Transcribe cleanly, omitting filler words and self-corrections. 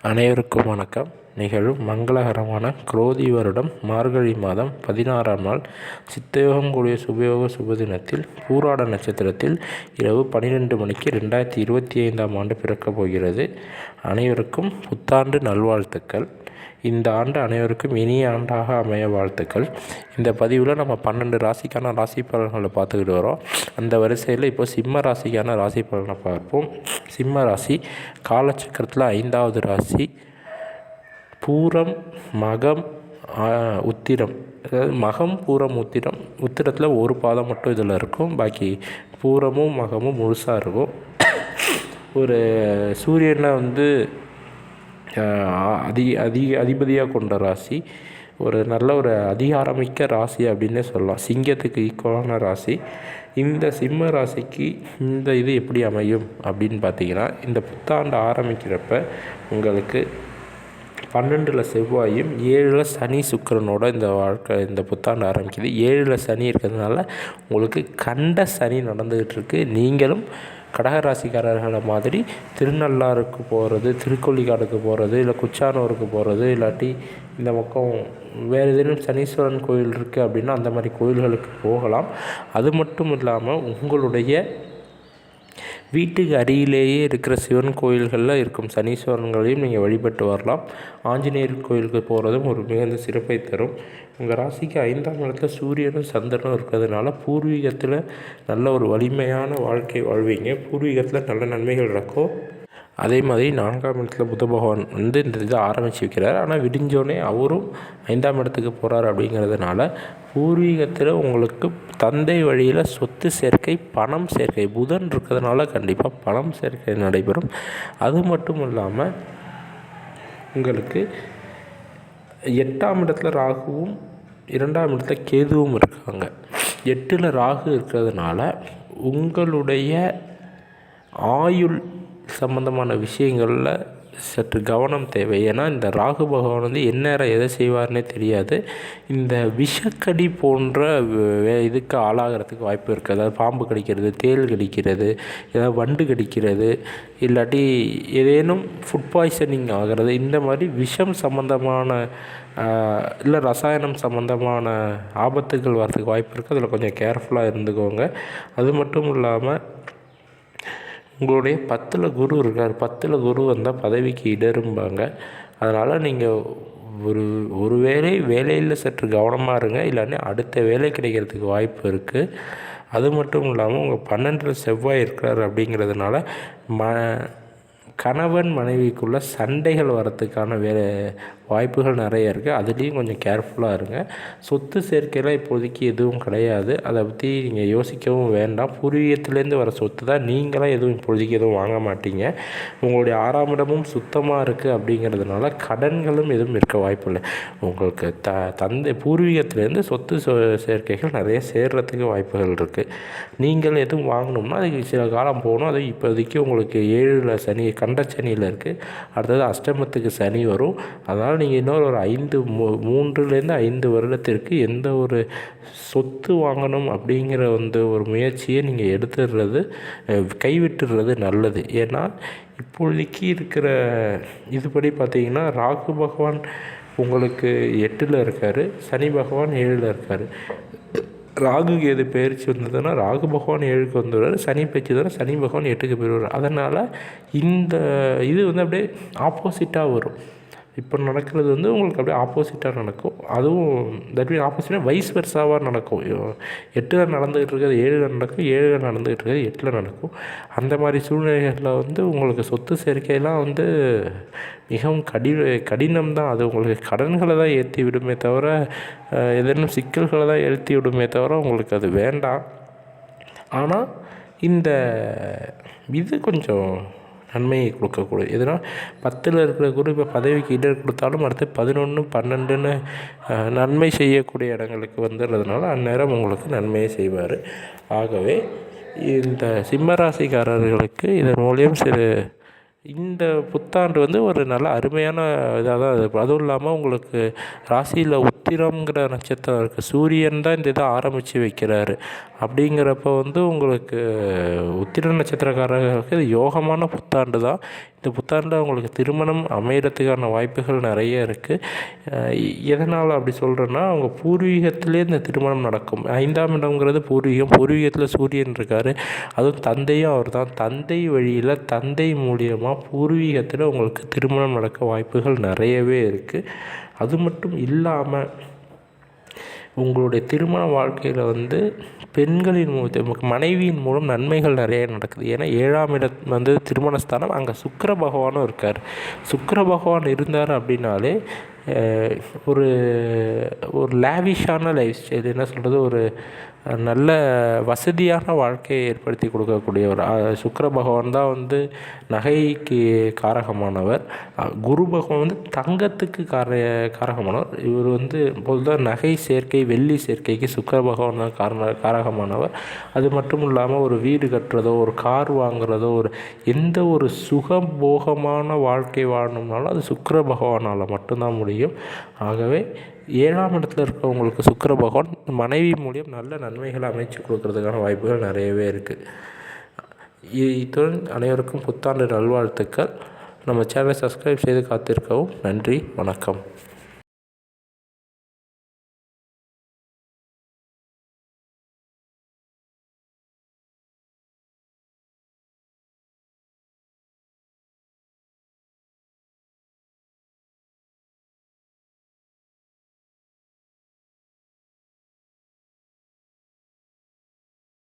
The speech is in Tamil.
அனைவருக்கும் வணக்கம். நிகழும் மங்களகரமான குரோதி வருடம் மார்கழி மாதம் 16ஆம் நாள் சித்தயோகம் கூடிய சுபயோக சுபதினத்தில் பூராட நட்சத்திரத்தில் இரவு 12 மணிக்கு 2025ஆம் ஆண்டு பிறக்கப் போகிறது. அனைவருக்கும் புத்தாண்டு நல்வாழ்த்துக்கள். இந்த ஆண்டு அனைவருக்கும் இனிய ஆண்டாக அமைய வாழ்த்துக்கள். இந்த பதிவில் நம்ம 12 ராசிக்கான ராசி பலன்களை பார்த்துக்கிட்டு வரோம். அந்த வரிசையில் இப்போ சிம்ம ராசிக்கான ராசி பலனை பார்ப்போம். சிம்ம ராசி காலச்சக்கரத்தில் 5வது ராசி. பூரம், மகம், உத்திரம், அதாவது மகம், பூரம், உத்திரம். உத்திரத்தில் ஒரு பாதம் மட்டும் இதில் இருக்கும். பாக்கி பூரமும் மகமும் முழுசாக இருக்கும். ஒரு சூரியனை அதிபதியாக கொண்ட ராசி. ஒரு நல்ல ஒரு அதிகாரமிக்க ராசி அப்படின்னே சொல்லலாம். சிங்கத்துக்கு ஈக்குவலான ராசி. இந்த சிம்ம ராசிக்கு இந்த இது எப்படி அமையும் அப்படின்னு பார்த்தீங்கன்னா, இந்த புத்தாண்டு ஆரம்பிக்கிறப்ப உங்களுக்கு 12ல் செவ்வாயும் 7ல் சனி சுக்கிரனோட இந்த புத்தாண்டு ஆரம்பிக்குது. 7ல் சனி இருக்கிறதுனால உங்களுக்கு கண்ட சனி நடந்துக்கிட்டு இருக்குது. நீங்களும் கடகராசிக்காரர்களை மாதிரி திருநள்ளாறுக்கு போகிறது, திருக்கொள்ளிக்காடுக்கு போகிறது, இல்லை குச்சானூருக்கு போகிறது, இல்லாட்டி இந்த பக்கம் வேறு ஏதேனும் சனீஸ்வரன் கோயில் இருக்குது அப்படின்னா அந்த மாதிரி கோயில்களுக்கு போகலாம். அது மட்டும் இல்லாமல் உங்களுடைய வீட்டுக்கு அருகிலேயே இருக்கிற சிவன் கோயில்களில் இருக்கும் சனீஸ்வரன்களையும் நீங்கள் வழிபட்டு வரலாம். ஆஞ்சநேயர் கோயிலுக்கு போகிறதும் ஒரு மிகுந்த சிறப்பை தரும். உங்கள் ராசிக்கு 5ஆம் இடத்துல சூரியனும் சந்திரனும் இருக்கிறதுனால பூர்வீகத்தில் நல்ல ஒரு வலிமையான வாழ்க்கை வாழ்வீங்க. பூர்வீகத்தில் நல்ல நன்மைகள் நடக்கும். அதே மாதிரி 4ஆம் இடத்துல புத பகவான் இந்த இதை ஆரம்பித்து வைக்கிறார். ஆனால் விடிஞ்சோடனே அவரும் 5ஆம் இடத்துக்கு போகிறார். அப்படிங்கிறதுனால பூர்வீகத்தில் உங்களுக்கு தந்தை வழியில் சொத்து சேர்க்கை, பணம் சேர்க்கை, புதன் இருக்கிறதுனால கண்டிப்பாக பணம் சேர்க்கை நடைபெறும். அது மட்டும் இல்லாமல் உங்களுக்கு 8ஆம் இடத்துல ராகுவும் 2ஆம் இடத்துல கேதுவும் இருக்காங்க. 8ல் ராகு இருக்கிறதுனால உங்களுடைய ஆயுள் சம்பந்தமான விஷயங்களில் சற்று கவனம் தேவை. ஏன்னா இந்த ராகு பகவான் எந்நேரம் எதை செய்வார்னே தெரியாது. இந்த விஷக்கடி போன்ற இதுக்கு ஆளாகிறதுக்கு வாய்ப்பு இருக்குது. அதாவது பாம்பு கடிக்கிறது, தேள் கடிக்கிறது, ஏதாவது வண்டு கடிக்கிறது, இல்லாட்டி ஏதேனும் ஃபுட் பாய்சனிங் ஆகிறது, இந்த மாதிரி விஷம் சம்பந்தமான இல்லை ரசாயனம் சம்பந்தமான ஆபத்துகள் வரதுக்கு வாய்ப்பு இருக்குது. அதில் கொஞ்சம் கேர்ஃபுல்லாக இருந்துக்கோங்க. அது மட்டும் இல்லாமல் உங்களுடைய 10ல் குரு இருக்கார். 10ல் குரு வந்தால் பதவிக்கு இடரும்பாங்க. அதனால் நீங்கள் ஒரு வேலையில் சற்று கவனமாக இருங்க. இல்லைன்னா அடுத்த வேலை கிடைக்கிறதுக்கு வாய்ப்பு இருக்குது. அது மட்டும் இல்லாமல் உங்கள் 12ல் செவ்வாய் இருக்கிறார். அப்படிங்கிறதுனால கணவன் மனைவிக்குள்ளே சண்டைகள் வரத்துக்கான வாய்ப்புகள் நிறைய இருக்குது. அதுலேயும் கொஞ்சம் கேர்ஃபுல்லாக இருங்க. சொத்து சேர்க்கையெல்லாம் இப்போதைக்கு எதுவும் கிடையாது. அதை பற்றி நீங்கள் யோசிக்கவும் வேண்டாம். பூர்வீகத்துலேருந்து வர சொத்து தான். நீங்களாம் எதுவும் இப்போதைக்கு எதுவும் வாங்க மாட்டீங்க. உங்களுடைய 6ஆம் இடமும் சுத்தமாக இருக்குது. அப்படிங்கிறதுனால கடன்களும் எதுவும் இருக்க வாய்ப்பு இல்லை. உங்களுக்கு தந்தை பூர்வீகத்துலேருந்து சொத்து சேர்க்கைகள் நிறைய சேர்கிறதுக்கு வாய்ப்புகள் இருக்குது. நீங்கள் எதுவும் வாங்கணும்னா அதுக்கு சில காலம் போகணும். அது இப்போதைக்கு உங்களுக்கு 7ல் சனி கண்டச்சனியில் இருக்குது. அடுத்தது அஷ்டமத்துக்கு சனி வரும். அதனால் நீங்கள் இன்னொரு ஒரு 3லேருந்து 5 வருடத்திற்கு எந்த ஒரு சொத்து வாங்கணும் அப்படிங்கிற ஒரு முயற்சியை நீங்கள் கைவிட்டுடுறது நல்லது. ஏன்னா இப்பொழுதைக்கு இருக்கிற இதுபடி பார்த்திங்கன்னா ராகு பகவான் உங்களுக்கு 8ல் இருக்கார், சனி பகவான் 7ல் இருக்கார். ராகுக்கு எது பயிற்சி வந்ததுன்னா ராகு பகவான் 7க்கு வந்துடுவார். சனி பயிற்சி தானே சனி பகவான் 8க்கு போயிடுவார். அதனால் இந்த இது அப்படியே ஆப்போசிட்டாக வரும். இப்போ நடக்கிறது உங்களுக்கு அப்படியே ஆப்போசிட்டாக நடக்கும். அதுவும் தட் மீன் ஆப்போசிட்டாக வைஸ் வெர்சாவாக நடக்கும். 8ல் நடந்துகிட்டு இருக்கிறது 7ல் நடக்கும், 7ல் நடந்துகிட்டு இருக்கிறது 8ல் நடக்கும். அந்த மாதிரி சூழ்நிலைகளில் உங்களுக்கு சொத்து சேர்க்கையெல்லாம் மிகவும் கடினம் தான். அது உங்களுக்கு கடன்களை தான் ஏற்றி விடுமே தவிர ஏதேனும் சிக்கல்களை தான் ஏற்றி விடுமே தவிர உங்களுக்கு அது வேண்டாம். ஆனால் இந்த இது கொஞ்சம் நன்மையை கொடுக்கக்கூடாது. எதனால் 10ல் இருக்கிற குரு இப்போ பதவிக்கு இடர் கொடுத்தாலும் அடுத்து 11, 12ன்னு நன்மை செய்யக்கூடிய இடங்களுக்கு வந்துடுறதுனால அந்நேரம் உங்களுக்கு நன்மையை செய்வார். ஆகவே இந்த சிம்மராசிக்காரர்களுக்கு இதன் மூலியம் சிறு இந்த புத்தாண்டு வந்து ஒரு நல்ல அருமையான இதாக தான் இருக்கும். அதுவும் இல்லாமல் உங்களுக்கு ராசியில் உத்திரம்ங்கிற நட்சத்திரம் இருக்குது. சூரியன் தான் இந்த இதை ஆரம்பித்து வைக்கிறாரு. அப்படிங்கிறப்ப வந்து உங்களுக்கு உத்திர நட்சத்திரக்காரர்களுக்கு இது யோகமான புத்தாண்டு தான். இந்த புத்தாண்டில் உங்களுக்கு திருமணம் அமைகிறதுக்கான வாய்ப்புகள் நிறைய இருக்குது. எதனால் அப்படி சொல்கிறேன்னா, அவங்க பூர்வீகத்திலே இந்த திருமணம் நடக்கும். 5ஆம் இடம்ங்கிறது பூர்வீகம். பூர்வீகத்தில் சூரியன் இருக்கார். அதுவும் தந்தையும் அவர் தான். தந்தை வழியில் தந்தை மூலியமாக பூர்வீகத்தில் உங்களுக்கு திருமணம் நடக்க வாய்ப்புகள் நிறையவே இருக்குது. அது மட்டும் இல்லாமல் உங்களுடைய திருமண வாழ்க்கையில் வந்து பெண்களின் மனைவியின் மூலம் நன்மைகள் நிறைய நடக்குது. ஏன்னா 7ஆம் இடம் வந்து திருமணஸ்தானம், அங்கே சுக்கிர பகவானும் இருக்கார். சுக்கிர பகவான் இருந்தார் அப்படின்னாலே ஒரு ஒரு லேவிஷான லைஃப் ஸ்டைல், என்ன சொல்கிறது, ஒரு நல்ல வசதியான வாழ்க்கையை ஏற்படுத்தி கொடுக்கக்கூடிய ஒரு சுக்கிர பகவான் தான் வந்து நகைக்கு காரகமானவர். குரு பகவான் வந்து தங்கத்துக்கு காரகமானவர். இவர் வந்து பொதுவாக நகை சேர்க்கை, வெள்ளி சேர்க்கைக்கு சுக்கிர பகவான் தான் காரகமானவர். அது மட்டும் இல்லாமல் ஒரு வீடு கட்டுறதோ, ஒரு கார் வாங்குறதோ, ஒரு எந்த ஒரு சுகபோகமான வாழ்க்கை வாழணும்னாலும் அது சுக்கிர பகவானால் மட்டும்தான் முடியும். ஆகவே 7ஆம் இடத்துல இருக்கிறவங்களுக்கு சுக்கிர பகவான் மனைவி மூலியம் நல்ல நன்மைகளை அமைச்சு கொடுக்கறதுக்கான வாய்ப்புகள் நிறையவே இருக்குது. இத்துடன் அனைவருக்கும் புத்தாண்டு நல்வாழ்த்துக்கள். நம்ம சேனலை சப்ஸ்கிரைப் செய்து காத்திருக்கவும் நன்றி. வணக்கம்.